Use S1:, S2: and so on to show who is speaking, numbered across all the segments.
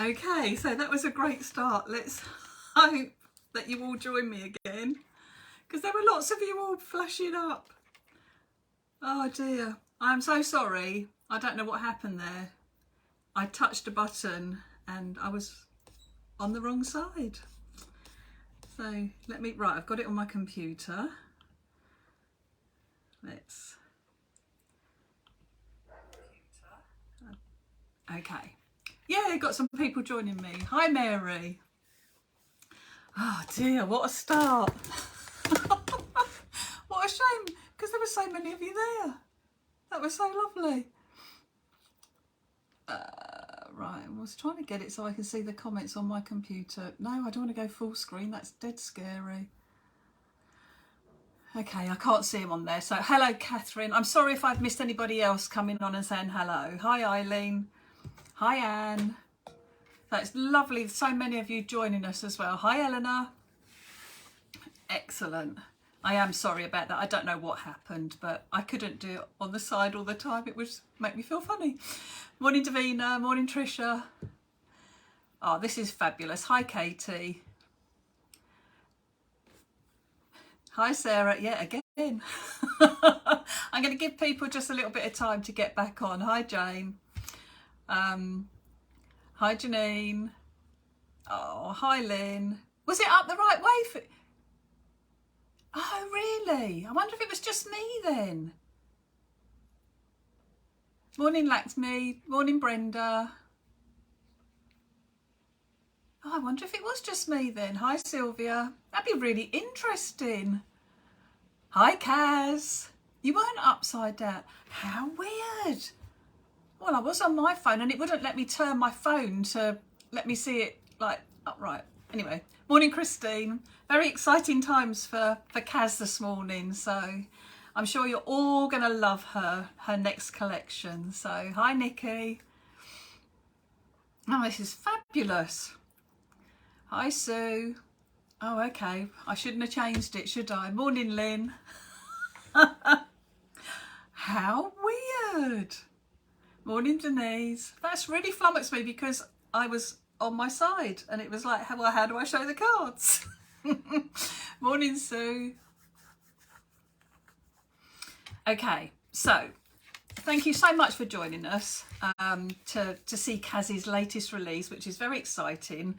S1: Okay, so that was a great start. Let's hope that you all join me again, because there were lots of you all flashing up. Oh dear, I'm so sorry. I don't know what happened there. I touched a button and I was on the wrong side. So let me, right, I've got it on my computer. Let's, okay. Yeah, got some people joining me. Hi Mary. Oh dear, what a start. What a shame, because there were so many of you there. That was so lovely. Right, I was trying to get it so I can see the comments on my computer. No, I don't want to go full screen. That's dead scary. Okay, I can't see them on there. So hello, Catherine. I'm sorry if I've missed anybody else coming on and saying hello. Hi, Eileen. Hi, Anne. That's lovely. So many of you joining us as well. Hi, Eleanor. Excellent. I am sorry about that. I don't know what happened, but I couldn't do it on the side all the time. It would make me feel funny. Morning, Davina. Morning, Tricia. Oh, this is fabulous. Hi, Katie. Hi, Sarah. Yeah, again. I'm going to give people just a little bit of time to get back on. Hi, Jane. Hi, Janine. Oh, hi, Lynn. Was it up the right way for... Oh, really? I wonder if it was just me then. Morning, Laxmi. Morning, Brenda. Oh, I wonder if it was just me then. Hi, Sylvia. That'd be really interesting. Hi, Kaz. You weren't upside down. How weird. Well, I was on my phone and it wouldn't let me turn my phone to let me see it like upright. Anyway, morning, Christine. Very exciting times for Kaz this morning. So I'm sure you're all going to love her next collection. So hi, Nikki. Oh, this is fabulous. Hi, Sue. Oh, okay. I shouldn't have changed it, should I? Morning, Lynn. How weird. Morning, Denise. That's really flummoxed me because I was on my side and it was like, well, how do I show the cards? Morning, Sue. Okay, so thank you so much for joining us to see Kaz's latest release, which is very exciting.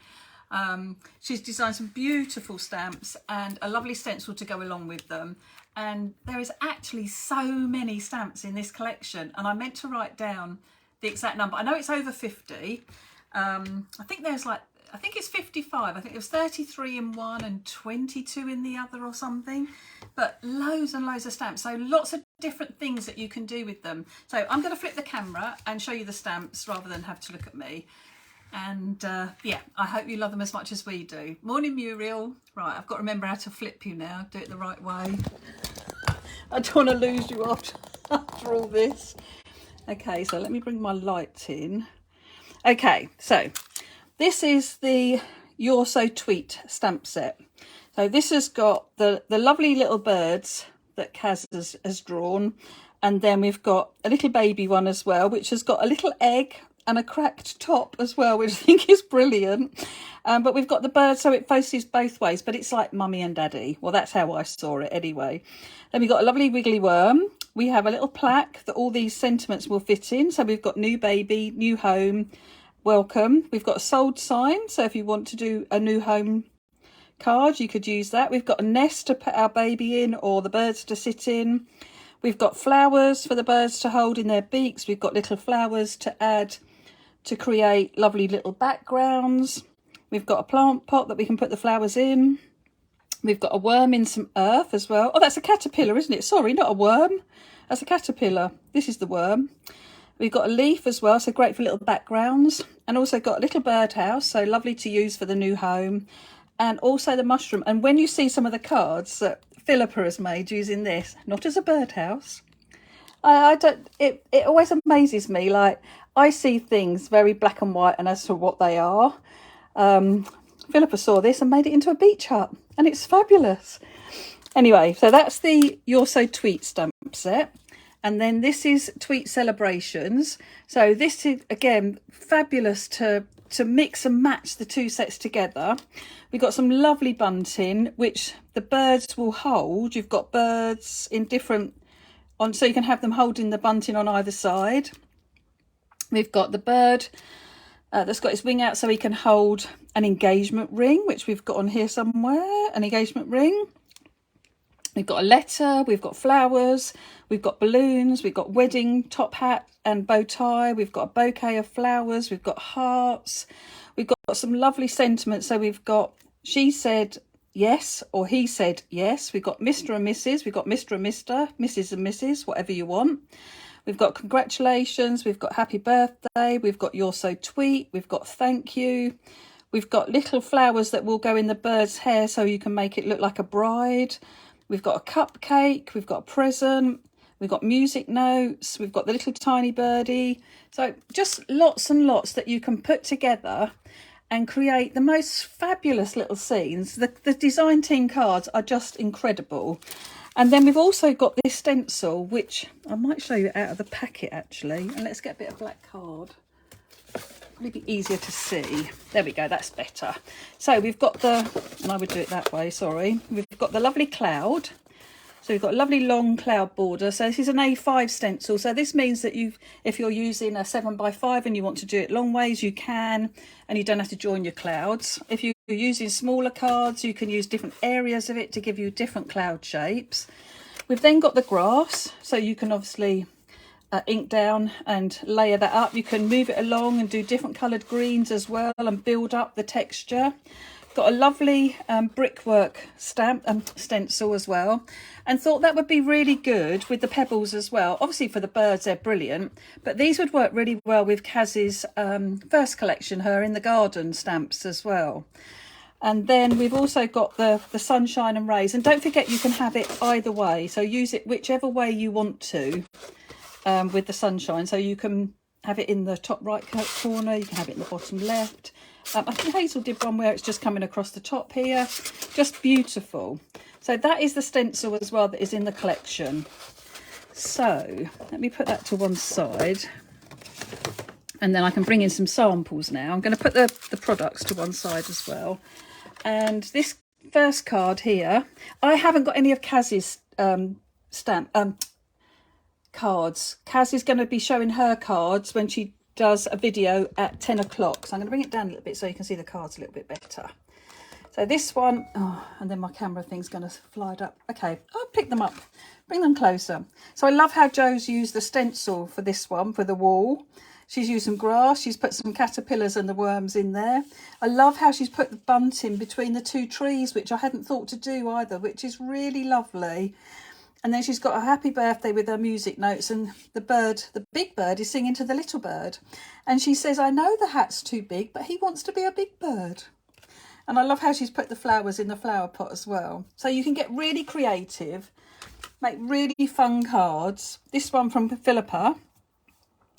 S1: She's designed some beautiful stamps and a lovely stencil to go along with them. And there is actually so many stamps in this collection, and I meant to write down the exact number. I know it's over 50. I think there's like, I think it's 55. I think there's 33 in one and 22 in the other or something, but loads and loads of stamps. So lots of different things that you can do with them. So I'm going to flip the camera and show you the stamps rather than have to look at me. And yeah, I hope you love them as much as we do. Morning, Muriel. Right, I've got to remember how to flip you now. Do it the right way. I don't want to lose you after all this. Okay, so let me bring my light in. Okay, so this is the You're So Tweet stamp set. So this has got the lovely little birds that Kaz has drawn. And then we've got a little baby one as well, which has got a little egg and a cracked top as well, which I think is brilliant. But we've got the bird so it faces both ways, but it's like mummy and daddy. Well, that's how I saw it anyway. Then we've got a lovely wiggly worm. We have a little plaque that all these sentiments will fit in. So we've got new baby, new home, welcome. We've got a sold sign. So if you want to do a new home card, you could use that. We've got a nest to put our baby in or the birds to sit in. We've got flowers for the birds to hold in their beaks. We've got little flowers to add to create lovely little backgrounds. We've got a plant pot that we can put the flowers in. We've got a worm in some earth as well. Oh, that's a caterpillar, isn't it? Sorry, not a worm. That's a caterpillar. This is the worm. We've got a leaf as well, so great for little backgrounds. And also got a little birdhouse, so lovely to use for the new home. And also the mushroom. And when you see some of the cards that Philippa has made using this, not as a birdhouse, I don't, it always amazes me. Like, I see things very black and white and as to what they are. Philippa saw this and made it into a beach hut, and it's fabulous. Anyway, so that's the You're So Tweet stamp set. And then this is Tweet Celebrations. So this is, again, fabulous to mix and match the two sets together. We've got some lovely bunting, which the birds will hold. You've got birds in different, so you can have them holding the bunting on either side. We've got the bird that's got his wing out so he can hold an engagement ring, which we've got on here somewhere, an engagement ring. We've got a letter, we've got flowers, we've got balloons, we've got wedding top hat and bow tie, we've got a bouquet of flowers, we've got hearts, we've got some lovely sentiments. So we've got she said yes or he said yes, we've got Mr. and Mrs, we've got Mr. and Mr, Mrs. and Mrs, whatever you want. We've got congratulations, we've got happy birthday, we've got you're so tweet, we've got thank you. We've got little flowers that will go in the bird's hair so you can make it look like a bride. We've got a cupcake, we've got a present, we've got music notes, we've got the little tiny birdie. So just lots and lots that you can put together and create the most fabulous little scenes. The design team cards are just incredible. And then we've also got this stencil, which I might show you out of the packet actually. And let's get a bit of black card. Probably be easier to see. There we go, that's better. So we've got the, and I would do it that way, sorry. We've got the lovely cloud. So we've got a lovely long cloud border. So this is an A5 stencil. So this means that if you're using a 7x5 and you want to do it long ways, you can, and you don't have to join your clouds. If you're using smaller cards, you can use different areas of it to give you different cloud shapes. We've then got the grass. So you can obviously ink down and layer that up. You can move it along and do different coloured greens as well and build up the texture. Got a lovely brickwork stencil as well, and thought that would be really good with the pebbles as well. Obviously for the birds they're brilliant, but these would work really well with Kaz's first collection, her in the garden stamps as well. And then we've also got the sunshine and rays, and don't forget you can have it either way, so use it whichever way you want to. With the sunshine, so you can have it in the top right corner, you can have it in the bottom left. I think Hazel did one where it's just coming across the top here. Just beautiful. So that is the stencil as well that is in the collection. So let me put that to one side, and then I can bring in some samples now. I'm going to put the products to one side as well. And this first card here, I haven't got any of Kaz's cards. Kaz is going to be showing her cards when she does a video at 10 o'clock. So I'm going to bring it down a little bit so you can see the cards a little bit better. So this one, oh, and then my camera thing's going to slide up. Okay, I'll pick them up, bring them closer. So I love how Jo's used the stencil for this one, for the wall. She's used some grass, she's put some caterpillars and the worms in there. I love how she's put the bunting between the two trees, which I hadn't thought to do either, which is really lovely. And then she's got a happy birthday with her music notes, and the bird, the big bird, is singing to the little bird. And she says, I know the hat's too big, but he wants to be a big bird. And I love how she's put the flowers in the flower pot as well. So you can get really creative, make really fun cards. This one from Philippa.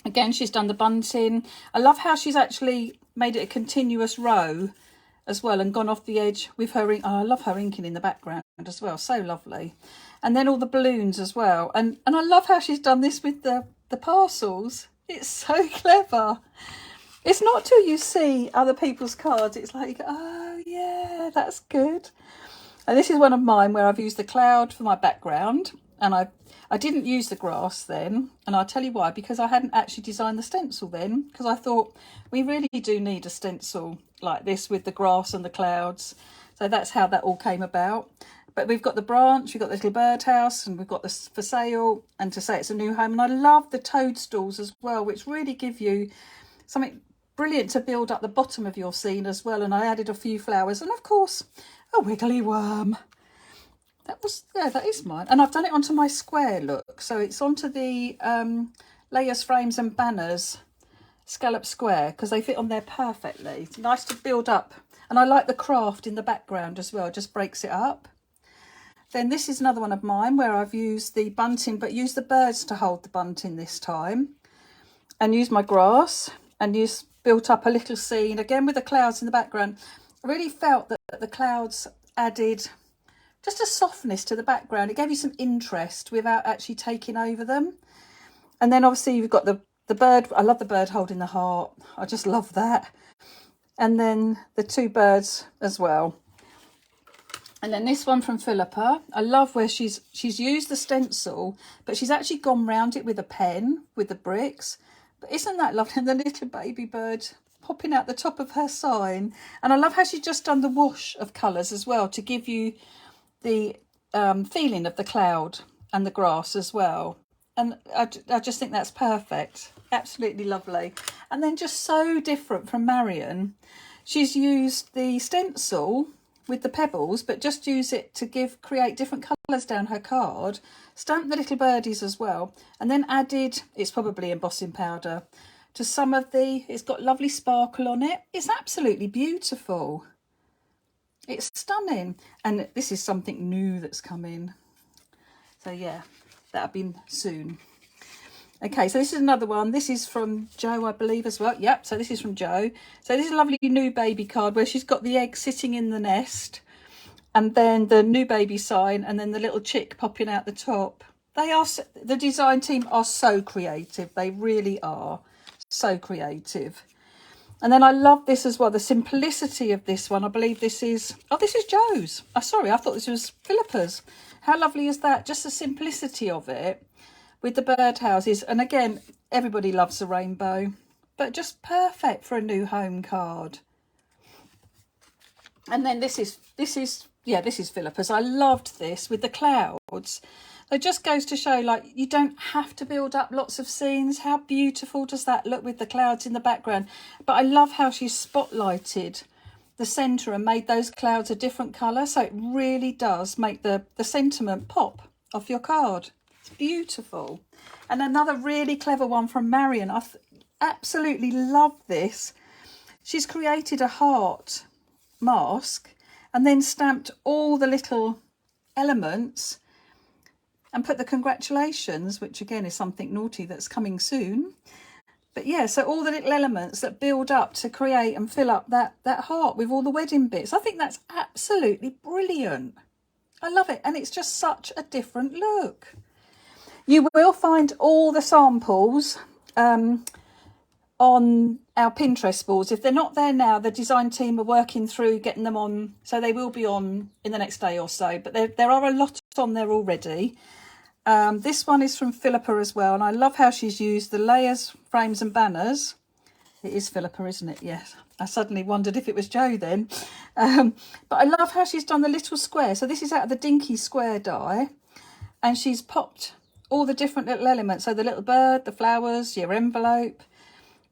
S1: Again, she's done the bunting. I love how she's actually made it a continuous row as well and gone off the edge with her ink. Oh, I love her inking in the background as well, so lovely. And then all the balloons as well, and I love how she's done this with the parcels. It's so clever. It's not till you see other people's cards it's like, oh yeah, that's good. And this is one of mine where I've used the cloud for my background, and I didn't use the grass then, and I'll tell you why, because I hadn't actually designed the stencil then, because I thought we really do need a stencil like this with the grass and the clouds. So that's how that all came about. But we've got the branch, we've got the little birdhouse, and we've got this for sale and to say it's a new home. And I love the toadstools as well, which really give you something brilliant to build up the bottom of your scene as well. And I added a few flowers and of course a wiggly worm. That is mine. And I've done it onto my square look. So it's onto the layers, frames and banners scallop square, because they fit on there perfectly. It's nice to build up. And I like the craft in the background as well, just breaks it up. Then this is another one of mine where I've used the bunting, but used the birds to hold the bunting this time. And used my grass and built up a little scene, again with the clouds in the background. I really felt that the clouds added just a softness to the background. It gave you some interest without actually taking over them. And then obviously you've got the bird. I love the bird holding the heart. I just love that. And then the two birds as well. And then this one from Philippa. I love where she's used the stencil, but she's actually gone round it with a pen, with the bricks. But isn't that lovely? And the little baby bird popping out the top of her sign. And I love how she's just done the wash of colours as well to give you the feeling of the cloud and the grass as well. And I just think that's perfect. Absolutely lovely. And then just so different from Marion. She's used the stencil with the pebbles, but just use it to create different colours down her card. Stamped the little birdies as well. And then added, it's probably embossing powder, to some of it's got lovely sparkle on it. It's absolutely beautiful. It's stunning. And this is something new that's coming. So yeah, that'll be soon. Okay, so this is another one. This is from Jo, I believe, as well. Yep, so this is from Jo. So this is a lovely new baby card where she's got the egg sitting in the nest and then the new baby sign and then the little chick popping out the top. The design team are so creative. They really are so creative. And then I love this as well, the simplicity of this one. I believe this is Jo's. Oh, sorry, I thought this was Philippa's. How lovely is that? Just the simplicity of it with the birdhouses. And again, everybody loves the rainbow, but just perfect for a new home card. And then this is Philippa's. I loved this with the clouds. It just goes to show, like, you don't have to build up lots of scenes. How beautiful does that look with the clouds in the background? But I love how she's spotlighted the centre and made those clouds a different colour. So it really does make the sentiment pop off your card. It's beautiful. And another really clever one from Marion. I absolutely love this. She's created a heart mask and then stamped all the little elements and put the congratulations, which again is something naughty that's coming soon. But yeah, so all the little elements that build up to create and fill up that heart with all the wedding bits. I think that's absolutely brilliant. I love it. And it's just such a different look. You will find all the samples on our Pinterest boards. If they're not there now, the design team are working through getting them on. So they will be on in the next day or so. But there are a lot on there already. This one is from Philippa as well. And I love how she's used the layers, frames and banners. It is Philippa, isn't it? Yes. I suddenly wondered if it was Jo then. But I love how she's done the little square. So this is out of the Dinky Square die. And she's popped all the different little elements. So the little bird, the flowers, your envelope.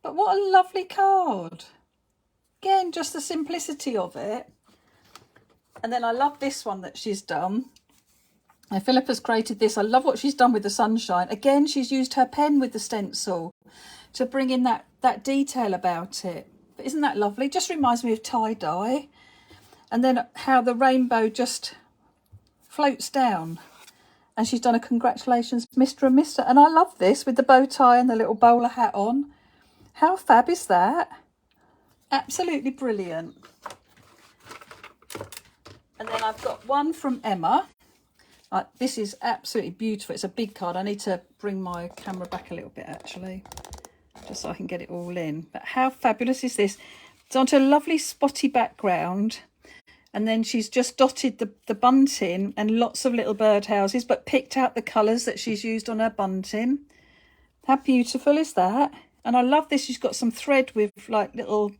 S1: But what a lovely card. Again, just the simplicity of it. And then I love this one that she's done. And Philippa's created this. I love what she's done with the sunshine. Again, she's used her pen with the stencil to bring in that detail about it. But isn't that lovely? Just reminds me of tie-dye. And then how the rainbow just floats down. And she's done a congratulations, Mr. and Mr. And I love this with the bow tie and the little bowler hat on. How fab is that? Absolutely brilliant. And then I've got one from Emma. This is absolutely beautiful. It's a big card. I need to bring my camera back a little bit, actually, just so I can get it all in. But how fabulous is this? It's onto a lovely spotty background. And then she's just dotted the bunting and lots of little birdhouses, but picked out the colours that she's used on her bunting. How beautiful is that? And I love this. She's got some thread with like little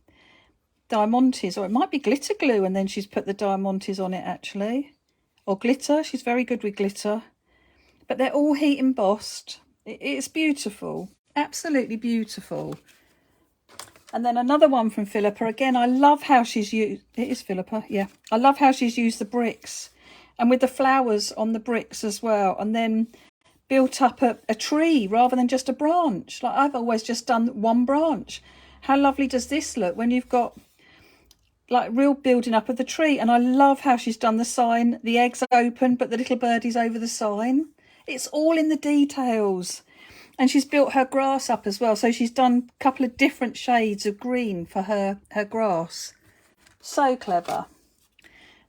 S1: diamantes, or it might be glitter glue, and then she's put the diamantes on it, actually. Or glitter. She's very good with glitter. But they're all heat embossed. It's beautiful. Absolutely beautiful. And then another one from Philippa. Again, I love how she's used... It is Philippa, yeah. I love how she's used the bricks. And with the flowers on the bricks as well. And then built up a tree rather than just a branch. Like I've always just done one branch. How lovely does this look when you've got like real building up of the tree? And I love how she's done the sign. The egg's open, but the little birdie's over the sign. It's all in the details. And she's built her grass up as well. So she's done a couple of different shades of green for her grass. So clever.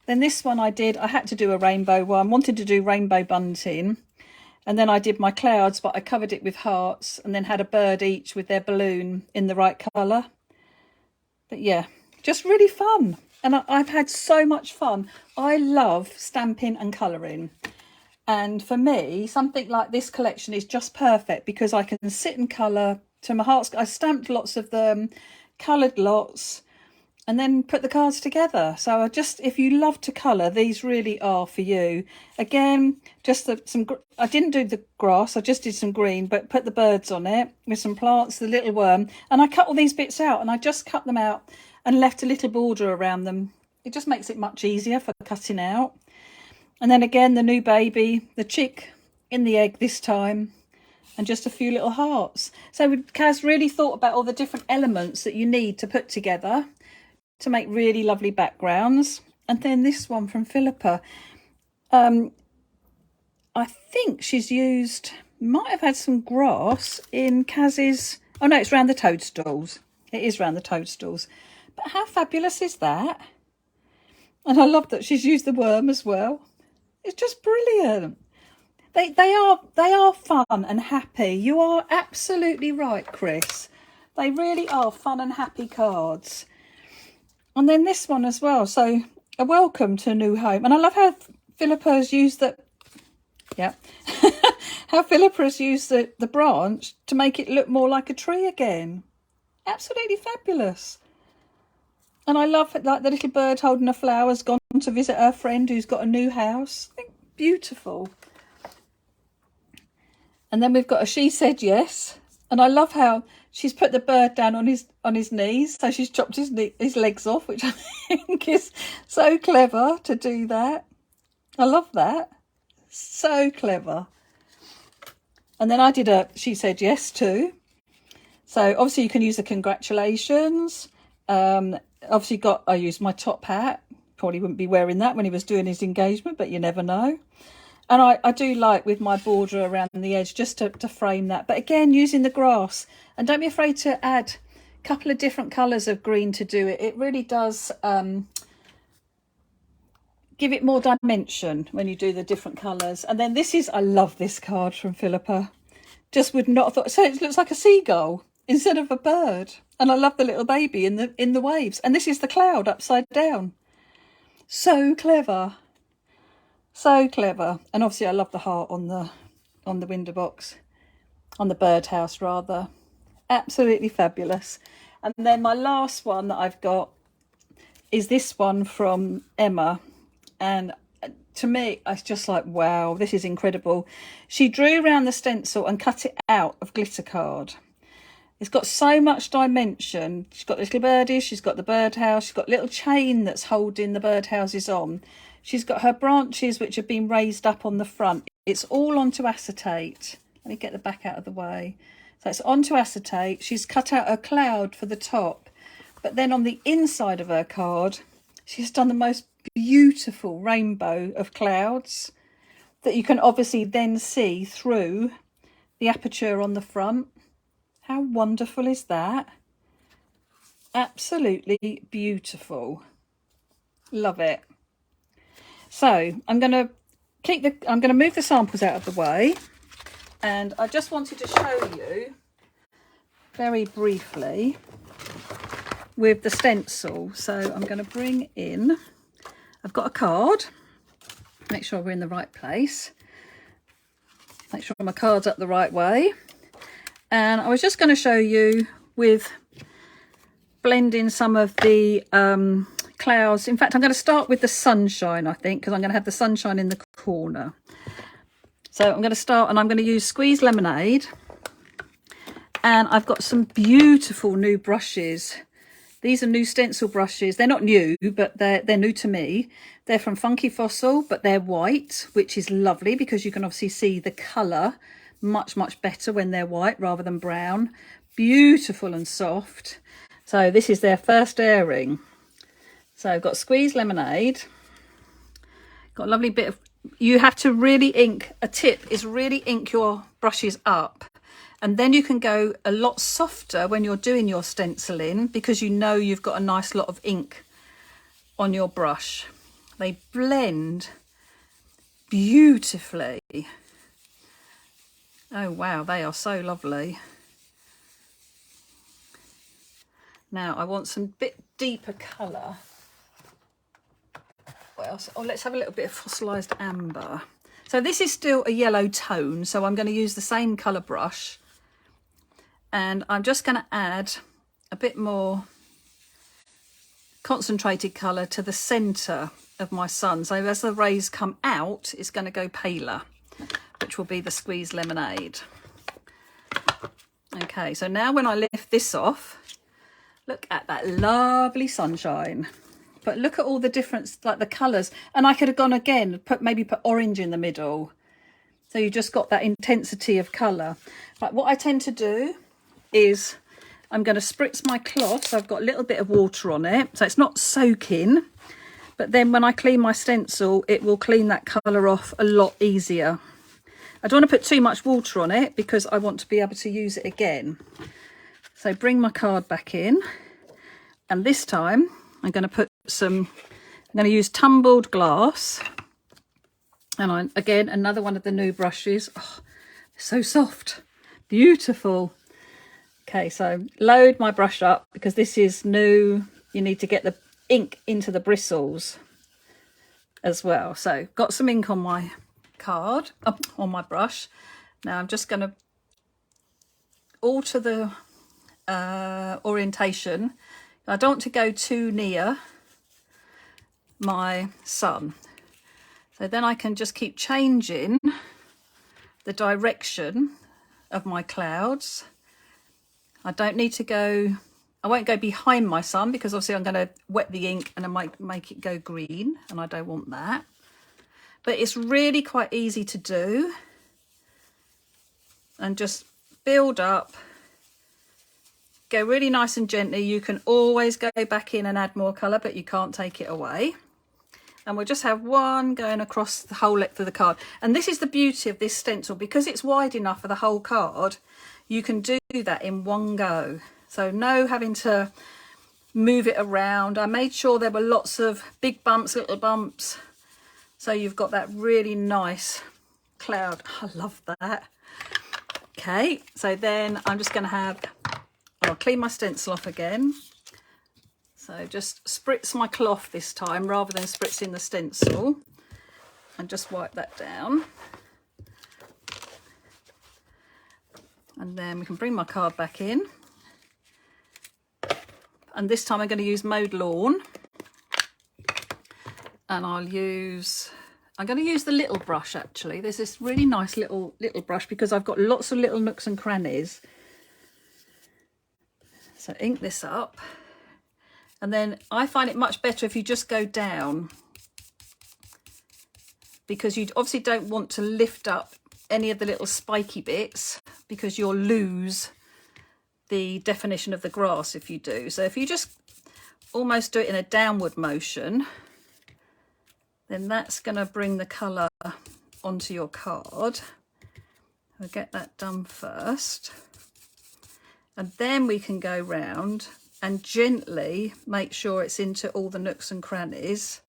S1: Then this one I had to do a rainbow one. Wanted to do rainbow bunting. And then I did my clouds, but I covered it with hearts and then had a bird each with their balloon in the right colour. But yeah, just really fun. And I've had so much fun. I love stamping and colouring. And for me, something like this collection is just perfect because I can sit and colour to my heart's. I stamped lots of them, coloured lots, and then put the cards together. So if you love to colour, these really are for you. Again, just I didn't do the grass, I just did some green, but put the birds on it with some plants, the little worm. And I cut all these bits out, and I just cut them out and left a little border around them. It just makes it much easier for cutting out. And then again, the new baby, the chick in the egg this time, and just a few little hearts. So Kaz really thought about all the different elements that you need to put together to make really lovely backgrounds. And then this one from Philippa. I think she's might have had some grass in Kaz's. Oh no, it's round the toadstools. It is round the toadstools. But how fabulous is that? And I love that she's used the worm as well. It's just brilliant. They are fun and happy. You are absolutely right, Chris. They really are fun and happy cards. And then this one as well. So a welcome to a new home. And I love how Philippa has used how Philippa has used the branch to make it look more like a tree again. Absolutely fabulous. And I love it, like the little bird holding a flower has gone to visit her friend who's got a new house. Beautiful. And then we've got a she said yes. And I love how she's put the bird down on his knees. So she's chopped his legs off, which I think is so clever to do that. I love that. So clever. And then I did a she said yes too. So obviously you can use the congratulations. Obviously I used my top hat. Probably wouldn't be wearing that when he was doing his engagement, but you never know. And I do like with my border around the edge just to frame that. But again, using the grass. And don't be afraid to add a couple of different colours of green to do it. It really does give it more dimension when you do the different colours. And then I love this card from Philippa. Just would not have thought. So it looks like a seagull instead of a bird. And I love the little baby in the waves. And this is the cloud upside down. So clever. So clever. And obviously I love the heart on the window box, on the birdhouse rather. Absolutely fabulous. And then my last one that I've got is this one from Emma. And to me, it's just like, wow, this is incredible. She drew around the stencil and cut it out of glitter card. It's got so much dimension. She's got little birdies, she's got the birdhouse, she's got a little chain that's holding the birdhouses on. She's got her branches which have been raised up on the front. It's all onto acetate. Let me get the back out of the way. So it's onto acetate. She's cut out a cloud for the top. But then on the inside of her card, she's done the most beautiful rainbow of clouds that you can obviously then see through the aperture on the front. How wonderful is that? Absolutely beautiful. Love it. So I'm going to move the samples out of the way, and I just wanted to show you very briefly with the stencil. So I'm going to bring in, I've got a card, make sure we're in the right place, make sure my card's up the right way. And I was just going to show you with blending some of the clouds. In fact, I'm going to start with the sunshine, I think, because I'm going to have the sunshine in the corner. So I'm going to start, and I'm going to use Squeeze Lemonade. And I've got some beautiful new brushes. These are new stencil brushes. They're not new, but they're new to me. They're from Funky Fossil, but they're white, which is lovely because you can obviously see the colour much better when they're white rather than brown. Beautiful and soft. So this is their first airing. So I've got Squeeze Lemonade, got a lovely bit of, you have to really ink, a tip is really ink your brushes up, and then you can go a lot softer when you're doing your stenciling because you know you've got a nice lot of ink on your brush. They blend beautifully. Oh wow, they are so lovely. Now I want some bit deeper colour. What else? Oh, let's have a little bit of fossilised amber. So this is still a yellow tone, so I'm going to use the same colour brush. And I'm just going to add a bit more concentrated colour to the centre of my sun. So as the rays come out, it's going to go paler, which will be the squeezed lemonade. Okay, so now when I lift this off, look at that lovely sunshine. But look at all the difference, like the colours. And I could have gone again, maybe put orange in the middle. So you just got that intensity of colour. But what I tend to do is I'm going to spritz my cloth. So I've got a little bit of water on it. So it's not soaking. But then when I clean my stencil, it will clean that colour off a lot easier. I don't want to put too much water on it because I want to be able to use it again. So bring my card back in. And this time I'm going to put I'm going to use tumbled glass. And again, another one of the new brushes. Oh, so soft, beautiful. Okay, so load my brush up because this is new. You need to get the ink into the bristles as well. So got some ink on my card, on my brush. Now I'm just going to alter the orientation. I don't want to go too near my sun. So then I can just keep changing the direction of my clouds. I don't need to go, I won't go behind my sun because obviously I'm going to wet the ink and I might make it go green and I don't want that. But it's really quite easy to do and just build up, go really nice and gently. You can always go back in and add more colour, but you can't take it away. And we'll just have one going across the whole length of the card. And this is the beauty of this stencil, because it's wide enough for the whole card, you can do that in one go. So no having to move it around. I made sure there were lots of big bumps, little bumps. So you've got that really nice cloud. I love that. Okay, so then I'm just going to I'll clean my stencil off again. So just spritz my cloth this time rather than spritzing the stencil, and just wipe that down. And then we can bring my card back in. And this time I'm going to use Mowed Lawn. And I'm going to use the little brush actually. There's this really nice little brush because I've got lots of little nooks and crannies. So ink this up. And then I find it much better if you just go down, because you obviously don't want to lift up any of the little spiky bits because you'll lose the definition of the grass if you do. So if you just almost do it in a downward motion, then that's going to bring the colour onto your card. I'll get that done first. And then we can go round and gently make sure it's into all the nooks and crannies.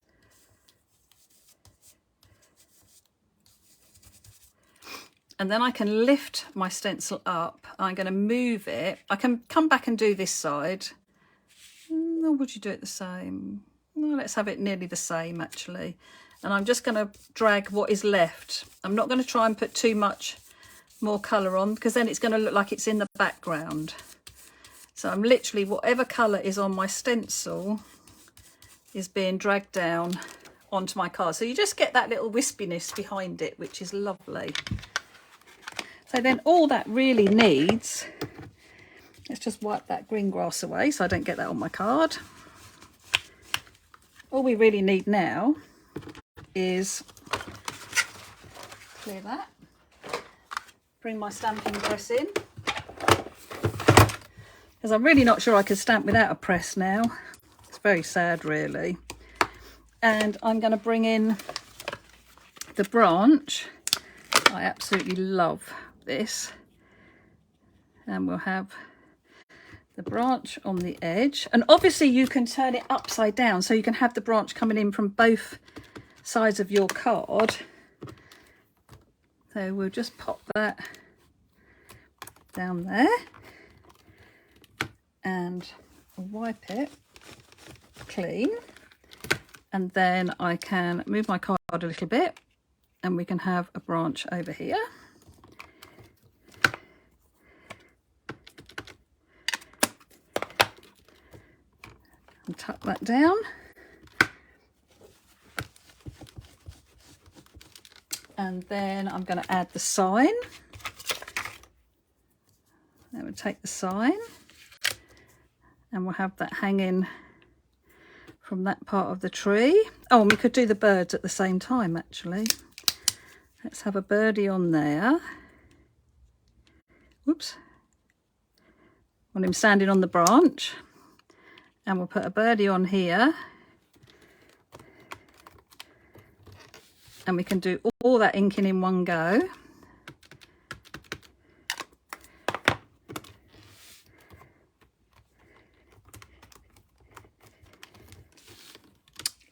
S1: And then I can lift my stencil up. I'm going to move it. I can come back and do this side. Or would you do it the same? No, let's have it nearly the same actually. And I'm just going to drag what is left. I'm not going to try and put too much more colour on because then it's going to look like it's in the background. So I'm literally, whatever colour is on my stencil is being dragged down onto my card. So you just get that little wispiness behind it, which is lovely. So then all that really needs, let's just wipe that green grass away so I don't get that on my card. All we really need now is clear that, bring my stamping press in. Because I'm really not sure I could stamp without a press now. It's very sad, really. And I'm going to bring in the branch. I absolutely love this. And we'll have the branch on the edge. And obviously you can turn it upside down, so you can have the branch coming in from both sides of your card. So we'll just pop that down there and wipe it clean, and then I can move my card a little bit and we can have a branch over here. And tuck that down. And then I'm going to add the sign. Then we'll take the sign and we'll have that hanging from that part of the tree. Oh, and we could do the birds at the same time, actually. Let's have a birdie on there. Whoops. Want him standing on the branch. And we'll put a birdie on here. And we can do all that inking in one go.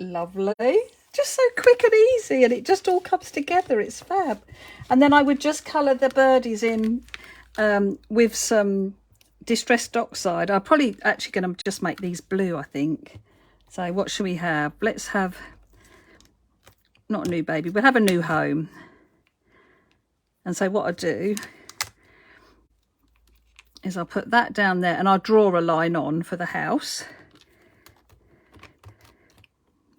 S1: Lovely. Just so quick and easy, and it just all comes together. It's fab. And then I would just colour the birdies in with some Distressed Oxide. I'm probably actually going to just make these blue, I think. So what should we have? Let's have, not a new baby, we'll have a new home. And so what I do is I'll put that down there and I'll draw a line on for the house.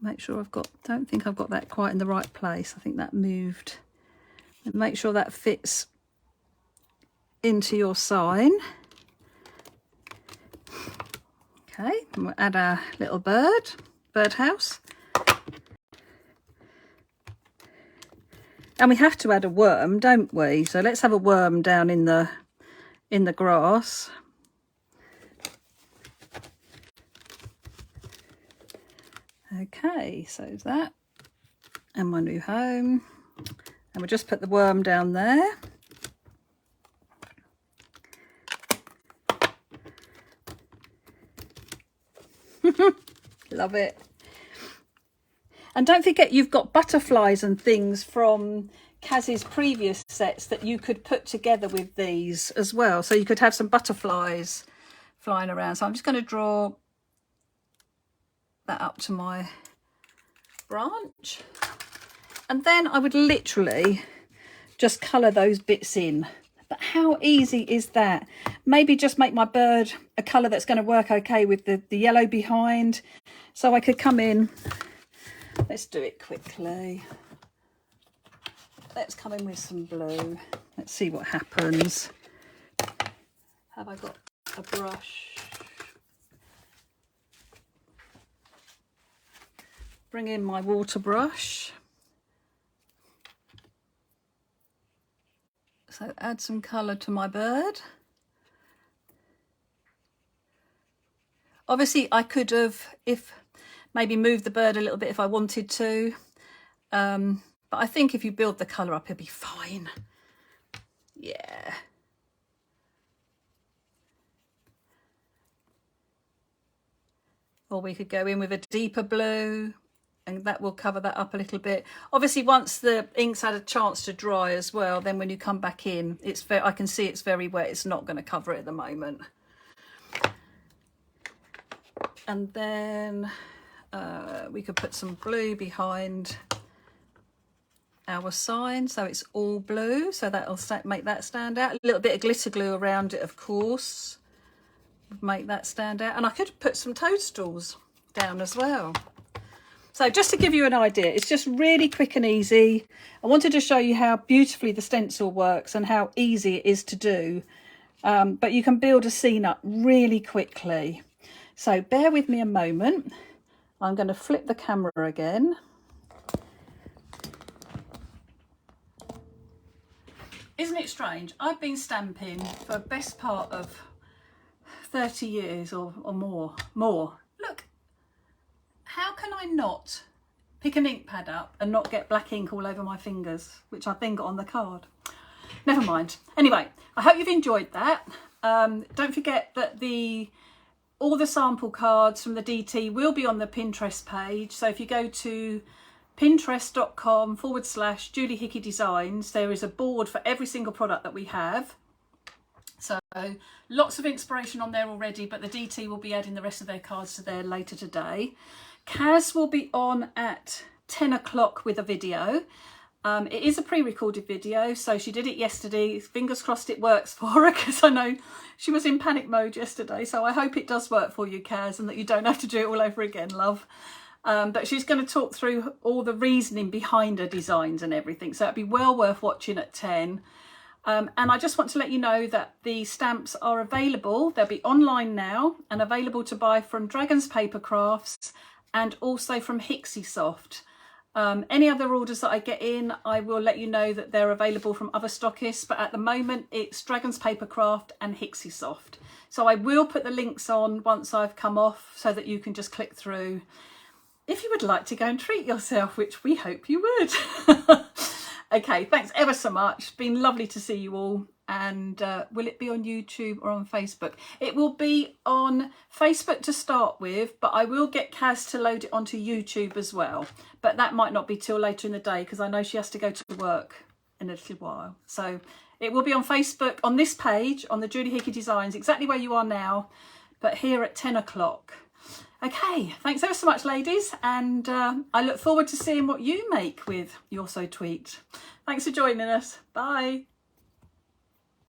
S1: Make sure I've got, don't think I've got that quite in the right place. I think that moved. And make sure that fits into your sign. Okay, and we'll add our little birdhouse. And we have to add a worm, don't we? So let's have a worm down in the grass. Okay, so that and my new home, and we'll just put the worm down there. Love it. And don't forget, you've got butterflies and things from Kaz's previous sets that you could put together with these as well. So you could have some butterflies flying around. So I'm just going to draw that up to my branch, and then I would literally just colour those bits in. But how easy is that? Maybe just make my bird a colour that's going to work okay with the yellow behind. So I could come in, let's do it quickly. Let's come in with some blue. Let's see what happens. Have I got a brush? Bring in my water brush. So add some colour to my bird. Obviously I could have maybe moved the bird a little bit if I wanted to. But I think if you build the colour up, it'll be fine. Yeah. Or we could go in with a deeper blue, and that will cover that up a little bit. Obviously, once the ink's had a chance to dry as well, then when you come back in, I can see it's very wet. It's not going to cover it at the moment. And then we could put some blue behind our sign, so it's all blue, so that'll make that stand out. A little bit of glitter glue around it, of course, would make that stand out. And I could put some toadstools down as well. So just to give you an idea, it's just really quick and easy. I wanted to show you how beautifully the stencil works and how easy it is to do. But you can build a scene up really quickly. So bear with me a moment. I'm going to flip the camera again. Isn't it strange? I've been stamping for the best part of 30 years or more. Look, how can I not pick an ink pad up and not get black ink all over my fingers, which I've then got on the card? Never mind. Anyway, I hope you've enjoyed that. Don't forget that all the sample cards from the DT will be on the Pinterest page. So if you go to pinterest.com/Julie Hickey Designs, there is a board for every single product that we have. So So lots of inspiration on there already, but the DT will be adding the rest of their cards to there later today. Kaz will be on at 10 o'clock with a video. It is a pre-recorded video, so she did it yesterday. Fingers crossed it works for her, because I know she was in panic mode yesterday. So I hope it does work for you, Kaz, and that you don't have to do it all over again, love. But she's going to talk through all the reasoning behind her designs and everything. So it'd be well worth watching at 10. And I just want to let you know that the stamps are available. They'll be online now and available to buy from Dragons Paper Crafts and also from Hixiesoft. Any other orders that I get in, I will let you know that they're available from other stockists, but at the moment it's Dragons Paper Craft and Hixiesoft. So I will put the links on once I've come off so that you can just click through if you would like to go and treat yourself, which we hope you would. Okay, thanks ever so much. Been lovely to see you all. And will it be on YouTube or on Facebook? It will be on Facebook to start with, but I will get Kaz to load it onto YouTube as well. But that might not be till later in the day, because I know she has to go to work in a little while. So it will be on Facebook, on this page, on the Julie Hickey Designs, exactly where you are now, but here at 10 o'clock. Okay, thanks ever so much, ladies, and I look forward to seeing what you make with You're So Tweaked. Thanks for joining us. Bye.